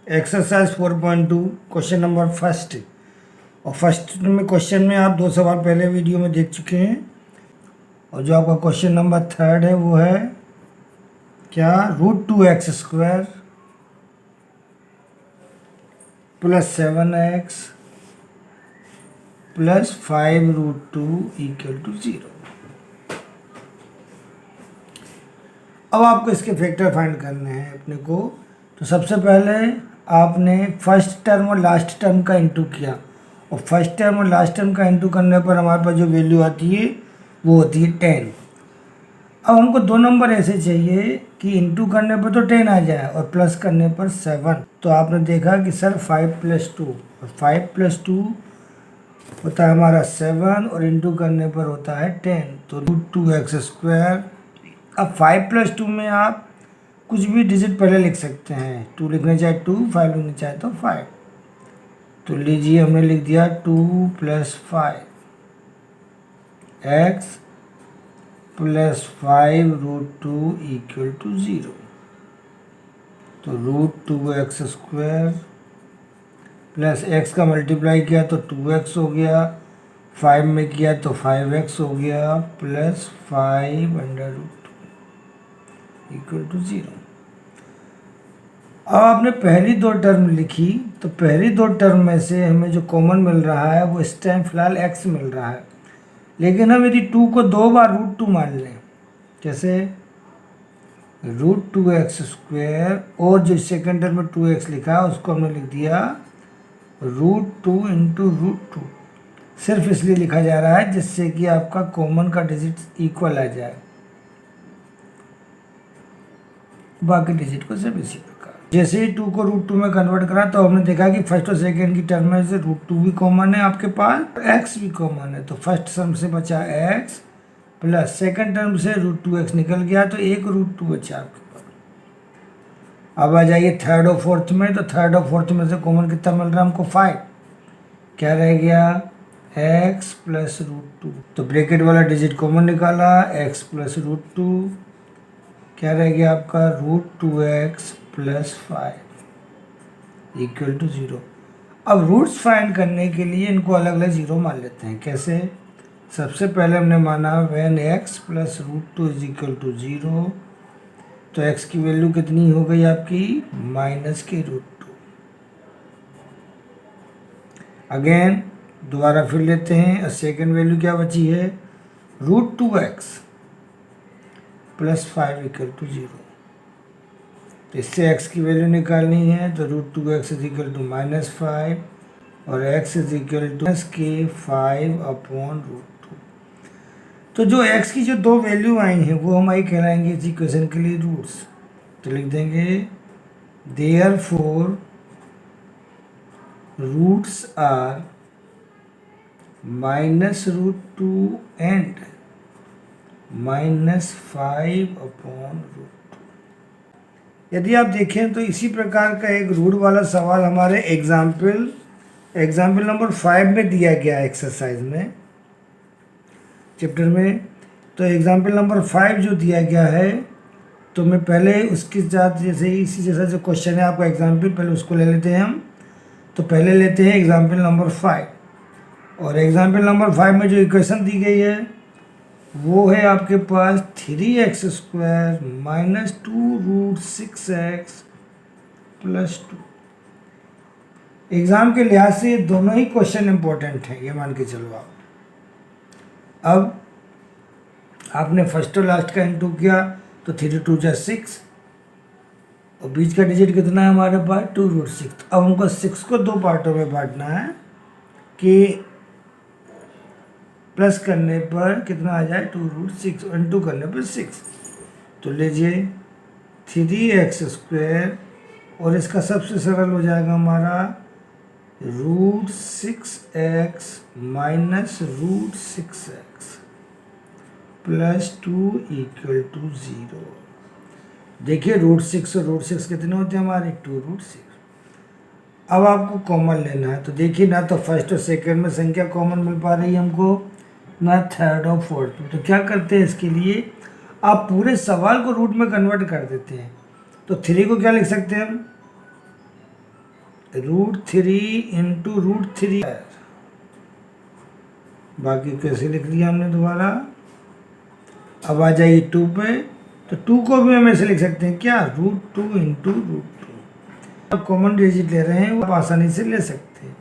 Exercise 4.2 question number first. और first में question में आप 2 सवाल पहले वीडियो में देख चुके हैं। और जो आपका क्वेश्चन नंबर थर्ड है वो है क्या, √2x² प्लस 7x प्लस 5√2 = 0। अब आपको इसके फैक्टर फाइंड करने हैं अपने को। तो सबसे पहले आपने फर्स्ट टर्म और लास्ट टर्म का इंटू किया, और फर्स्ट टर्म और लास्ट टर्म का इंटू करने पर हमारे पास जो वैल्यू आती है वो होती है 10। अब हमको 2 नंबर ऐसे चाहिए कि इंटू करने पर तो 10 आ जाए और प्लस करने पर 7। तो आपने देखा कि सर 5 + 2, और 5 + 2 होता है हमारा 7 और इंटू करने पर होता है 10, तो √2x²। अब 5 + 2 में आप कुछ भी डिजिट पहले लिख सकते हैं। 2 लिखना चाहे 2, 5 लिखना चाहे तो 5। तो लीजिए हमने लिख दिया 2 + 5 x प्लस 5√2 = 0। तो √2x² प्लस x का मल्टीप्लाई किया तो 2x हो गया, 5 में किया तो 5x हो गया, प्लस 5√2 = 0। अब आपने पहली 2 टर्म लिखी, तो पहली 2 टर्म में से हमें जो कॉमन मिल रहा है वो इस टाइम फिलहाल x मिल रहा है। लेकिन हम यदि 2 को 2 बार √2 मान लें, जैसे √2x² और जो सेकेंड टर्म में 2x लिखा है उसको हमने लिख दिया √2 × √2। सिर्फ इसलिए लिखा जा रहा है जिससे कि आपका कॉमन का डिजिट इक्वल आ जाए, बाकी डिजिट को सिर्फ इसी प्रकार। जैसे ही 2 को √2 में कन्वर्ट करा तो हमने देखा कि फर्स्ट और सेकेंड की टर्म में से √2 भी कॉमन है आपके पास, x भी कॉमन है। तो फर्स्ट टर्म से बचा x प्लस सेकेंड टर्म से √2x निकल गया, तो एक √2 बचा आपके पास। अब आ जाइए थर्ड और फोर्थ में। तो थर्ड और फोर्थ में से कॉमन कितना मिल रहा है हमको? 5। क्या रह गया? x plus √2। तो ब्रैकेट वाला डिजिट कॉमन निकाला, x प्लस √2। क्या रह गया आपका? √2x plus 5 = 0। अब रूट्स फाइंड करने के लिए इनको अलग अलग 0 मान लेते हैं। कैसे? सबसे पहले हमने माना when x प्लस √2 = 0, तो x की वैल्यू कितनी हो गई आपकी? -√2। अगेन दोबारा फिर लेते हैं, और सेकेंड वैल्यू क्या बची है? √2x plus 5 = 0। तो इससे x की वैल्यू निकालनी है, तो √2x = -5 और x = 5/√2। तो जो x की जो 2 वैल्यू आई हैं वो हमारी कहलाएंगे इस इक्वेशन के लिए रूट्स। तो लिख देंगे देयरफॉर रूट्स आर -√2 एंड -5/√2। यदि आप देखें तो इसी प्रकार का एक रूट वाला सवाल हमारे एग्जाम्पल नंबर 5 में दिया गया है एक्सरसाइज में, चैप्टर में। तो एग्जाम्पल नंबर 5 जो दिया गया है, तो मैं पहले उसके साथ जैसे इसी जैसा जो क्वेश्चन है आपका एग्जाम्पल, पहले उसको ले लेते हैं हम। तो पहले लेते हैं एग्जाम्पल नंबर 5, और एग्जाम्पल नंबर 5 में जो इक्वेशन दी गई है वो है आपके पास 3x² - 2√6x प्लस 2। एग्जाम के लिहाज से ये दोनों ही क्वेश्चन इंपॉर्टेंट हैं, ये मान के चलो आप। अब आपने फर्स्ट और लास्ट का इंटू किया, तो 3 × 2 = 6, और बीच का डिजिट कितना है हमारे पास? 2√6। अब हमको 6 को 2 पार्टों में बांटना है कि प्लस करने पर कितना आ जाए? 2√6, इंटू करने पर 6। तो लीजिए 3x², और इसका सबसे सरल हो जाएगा हमारा √6x - √6x प्लस 2 = 0। देखिए √6 और √6 कितने होते हैं हमारे? 2√6। अब आपको कॉमन लेना है, तो देखिए ना तो फर्स्ट और सेकंड में संख्या कॉमन मिल पा रही है हमको, ना थर्ड और फोर्थ में। तो क्या करते हैं इसके लिए, आप पूरे सवाल को रूट में कन्वर्ट कर देते हैं। तो 3 को क्या लिख सकते हैं हम? √3 इंटू √3, बाकी कैसे लिख दिया हमने दोबारा। अब आ जाइए 2 पे, तो 2 को भी हम ऐसे लिख सकते हैं क्या, √2 इंटू √2। अब कॉमन डिजिट ले रहे हैं, वो आप आसानी से ले सकते हैं।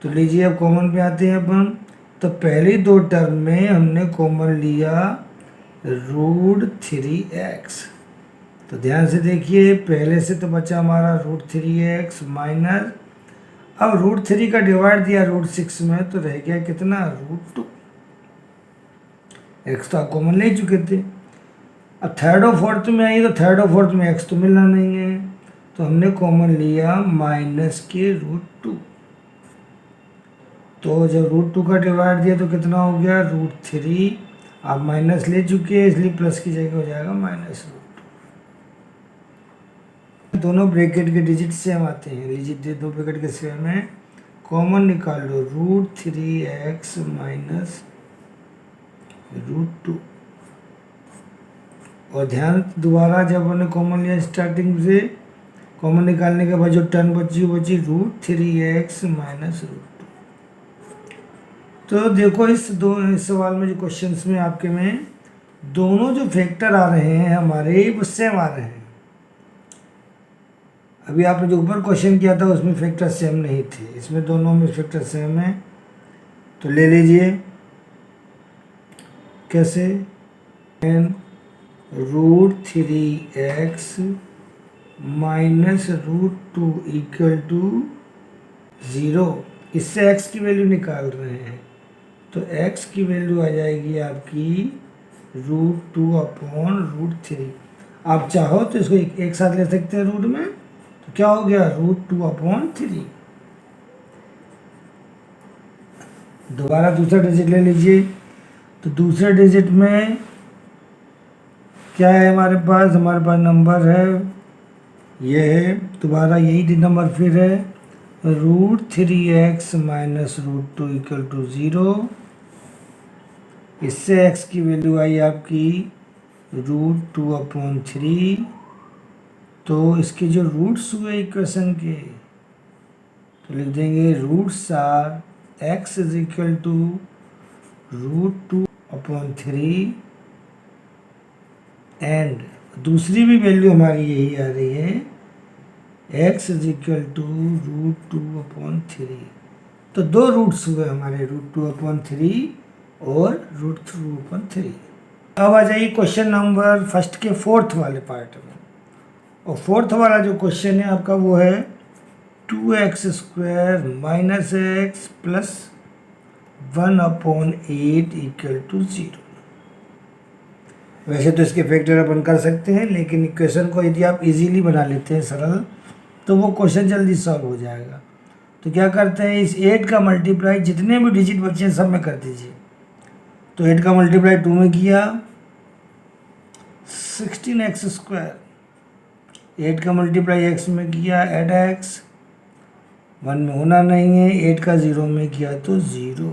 तो लीजिए अब कॉमन पे आते हैं अपन। तो पहली दो टर्म में हमने कॉमन लिया √3x। तो ध्यान से देखिए, पहले से तो बचा हमारा √3x माइनस, अब √3 का डिवाइड दिया √6 में, तो रह गया कितना, √2। x तो आप कॉमन ले चुके थे। अब थर्ड और फोर्थ में आई, तो थर्ड और फोर्थ में x तो मिलना नहीं है, तो हमने कॉमन लिया माइनस के √2। तो जब √2 का डिवाइड दिया तो कितना हो गया, √3। आप माइनस ले चुके हैं, इसलिए प्लस की जगह हो जाएगा -√2। दोनों ब्रैकेट के डिजिट सेम आते हैं। लीजिए दो ब्रैकेट के सेम है, कॉमन निकाल लो, √3x माइनस √2। और ध्यान, दोबारा जब हमने कॉमन लिया स्टार्टिंग से, कॉमन निकालने के बाद जो टर्म बची √3x माइनस √2। तो देखो इस सवाल में जो क्वेश्चंस में आपके में दोनों जो फैक्टर आ रहे हैं हमारे, वो सेम आ रहे हैं। अभी आपने जो ऊपर क्वेश्चन किया था उसमें फैक्टर सेम नहीं थे, इसमें दोनों में फैक्टर सेम है। तो ले लीजिए, कैसे, √3x माइनस √2 इक्वल टू 0। इससे x की वैल्यू निकाल रहे हैं, तो x की वैल्यू आ जाएगी आपकी √2/√3। आप चाहो तो इसको एक साथ ले सकते हैं रूट में, तो क्या हो गया, √2/3। दोबारा दूसरा डिजिट ले लीजिए। तो दूसरे डिजिट में क्या है हमारे पास नंबर है, ये है, दोबारा यही नंबर फिर है, √3x माइनस √2 इक्वल टू 0। इससे x की वैल्यू आई आपकी √2/3। तो इसके जो रूट्स हुए इक्वेशन के, तो लिख देंगे roots are x is equal to √2/3 and दूसरी भी वैल्यू हमारी यही आ रही है, x इज इक्वल टू √2/3। तो दो रूट्स हुए हमारे, √2/3 और √2/3। अब आ जाइए क्वेश्चन नंबर फर्स्ट के फोर्थ वाले पार्ट में। और फोर्थ वाला जो क्वेश्चन है आपका वो है 2x² minus x plus 1/8 equal to 0। वैसे तो इसके फैक्टर अपन कर सकते हैं, लेकिन इक्वेशन को यदि आप इजीली बना लेते हैं सरल, तो वो क्वेश्चन जल्दी सॉल्व हो जाएगा। तो क्या करते हैं, इस 8 का मल्टीप्लाई जितने भी डिजिट बचे हैं सब में कर दीजिए। तो 8 का मल्टीप्लाई 2 में किया 16x², 8 का मल्टीप्लाई x में किया ऐड x, 1 में होना नहीं है, 8 का 0 में किया तो 0।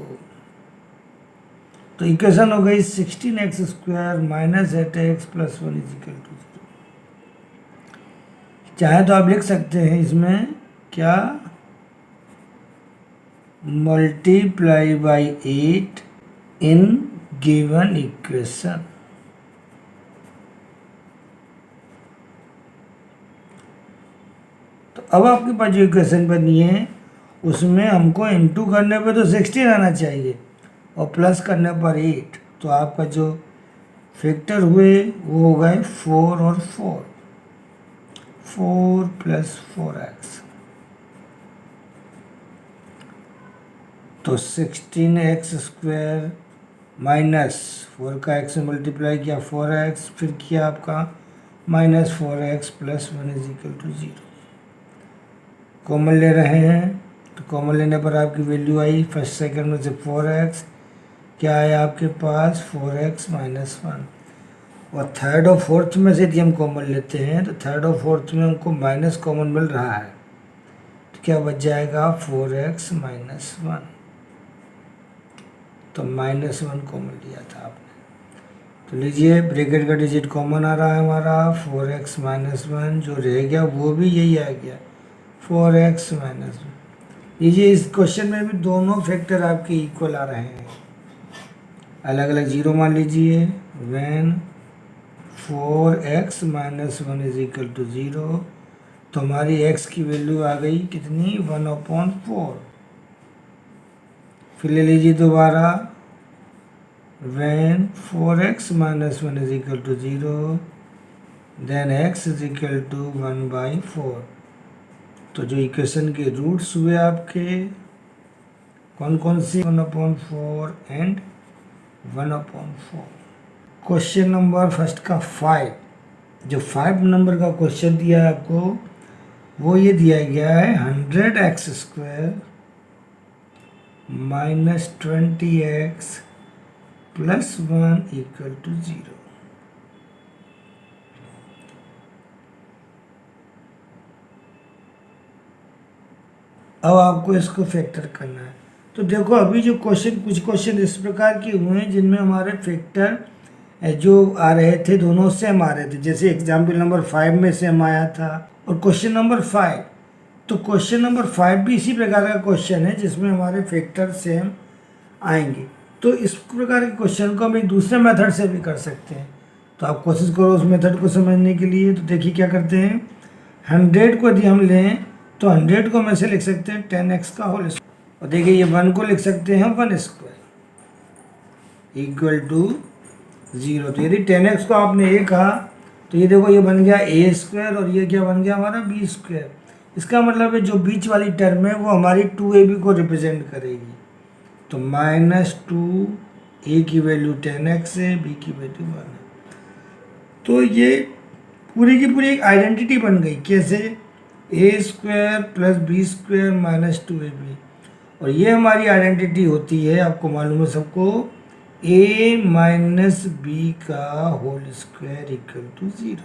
तो इक्वेशन हो गई 16x² minus 8x plus 1 is equal to 0। चाहे तो आप लिख सकते हैं इसमें क्या, multiply by 8 in given equation. तो अब आपके पास जो इक्वेशन बनी है उसमें हमको इनटू करने पे तो 16 आना चाहिए और प्लस करने पर 8। तो आपका जो फैक्टर हुए वो हो गए 4 और 4, 4 प्लस 4x। तो 16x² माइनस 4 का x से मल्टीप्लाई किया 4x, फिर किया आपका minus 4x plus 1 is equal to 0। Common ले रहे हैं, तो कॉमन लेने पर आपकी वैल्यू आई फर्स्ट सेकंड में से 4x, क्या आया आपके पास 4x माइनस 1। और थर्ड और फोर्थ में से यदि हम कॉमन लेते हैं तो थर्ड और फोर्थ में हमको माइनस कॉमन मिल रहा है, तो क्या बच जाएगा 4x माइनस 1। तो -1 कॉमन लिया था आपने। तो लीजिए ब्रैकेट का डिजिट कॉमन आ रहा है हमारा 4x माइनस 1, जो रह गया वो भी यही आ गया 4x माइनस, लीजिए इस क्वेश्चन में भी दोनों फैक्टर आपके इक्वल आ रहे हैं, अलग अलग जीरो मान लीजिए। When 4x minus 1 is equal to 0, तो हमारी x की वैल्यू आ गई कितनी, 1/4। फिर ले लीजिए दोबारा, when 4x minus 1 is equal to 0, then x is equal to 1/4। तो जो इक्वेशन के रूट्स हुए आपके कौन कौन सी, 1/4 एंड 1/4। क्वेश्चन नंबर फर्स्ट का 5, जो 5 नंबर का क्वेश्चन दिया है आपको, वो ये दिया गया है 100x² minus 20x plus 1 equal to 0। अब आपको इसको फैक्टर करना है। तो देखो अभी जो क्वेश्चन, कुछ क्वेश्चन इस प्रकार के हुए हैं जिनमें हमारे फैक्टर जो आ रहे थे दोनों सेम आ रहे थे, जैसे एग्जाम्पल नंबर 5 में सेम आया था। और क्वेश्चन नंबर 5, तो क्वेश्चन नंबर 5 भी इसी प्रकार का क्वेश्चन है जिसमें हमारे फैक्टर सेम आएंगे। तो इस प्रकार के क्वेश्चन को हम एक दूसरे मेथड से भी कर सकते हैं। तो आप कोशिश करो उस मेथड को समझने के लिए। तो देखिए क्या करते हैं, 100 को यदि हम लें तो 100 को हम ऐसे लिख सकते हैं 10x का होल स्क्वायर, और देखिए ये 1 को लिख सकते हैं 1² इक्वल टू 0। तो यदि 10x को आपने a कहा तो ये देखो ये बन गया a² और ये क्या बन गया हमारा b²। इसका मतलब है जो बीच वाली टर्म है वो हमारी 2ab को रिप्रेजेंट करेगी। तो -2, a की वैल्यू 10x है, b की वैल्यू 1 है। तो ये पूरी की पूरी एक आइडेंटिटी बन गई। कैसे, a² plus b² minus 2ab। और ये हमारी आइडेंटिटी होती है, आपको मालूम है सबको, a माइनस b का whole square equal to 0।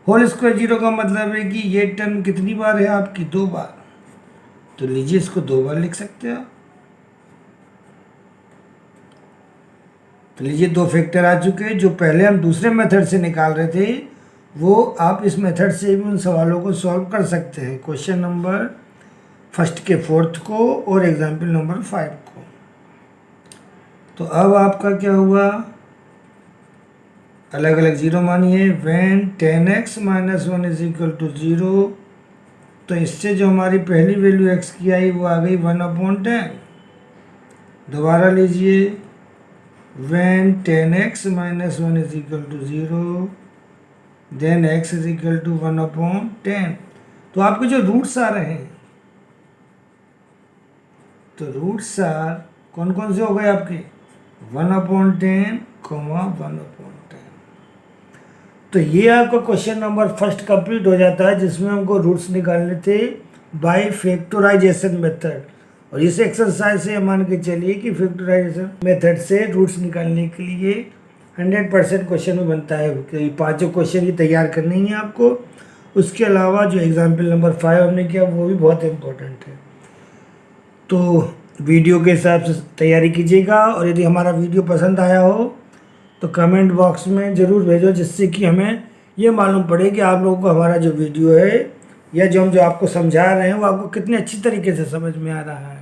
Whole square 0 का मतलब है कि ये टर्म कितनी बार है आपकी, 2 बार। तो लीजिए इसको 2 बार लिख सकते हो। तो लीजिए 2 फैक्टर आ चुके हैं। जो पहले हम दूसरे मेथड से निकाल रहे थे वो आप इस मेथड से भी उन सवालों को सॉल्व कर सकते हैं, क्वेश्चन नंबर फर्स्ट के 4th को और एग्जाम्पल नंबर 5 को। तो अब आपका क्या हुआ, अलग अलग जीरो मानिए। When 10x minus 1 is equal to 0, तो इससे जो हमारी पहली वैल्यू x की आई वो आ गई 1/10। दोबारा लीजिए, when 10x minus 1 is equal to 0, then x is equal to 1/10। तो आपके जो रूट्स आ रहे हैं, तो रूट्स आर कौन कौन से हो गए आपके, 1/10, 1/10। तो ये आपका क्वेश्चन नंबर फर्स्ट कंप्लीट हो जाता है, जिसमें हमको रूट्स निकालने थे बाय फैक्टराइजेशन मेथड। और इस एक्सरसाइज से मान के चलिए कि फैक्टराइजेशन मेथड से रूट्स निकालने के लिए 100% क्वेश्चन में बनता है। कि 5 क्वेश्चन ही तैयार करनी है आपको। उसके अलावा जो एग्जाम्पल नंबर 5 हमने किया वो भी बहुत इम्पोर्टेंट है। तो वीडियो के हिसाब से तैयारी कीजिएगा, और यदि हमारा वीडियो पसंद आया हो तो कमेंट बॉक्स में ज़रूर भेजो, जिससे कि हमें ये मालूम पड़े कि आप लोगों को हमारा जो वीडियो है या जो हम आपको समझा रहे हैं वो आपको कितने अच्छी तरीके से समझ में आ रहा है।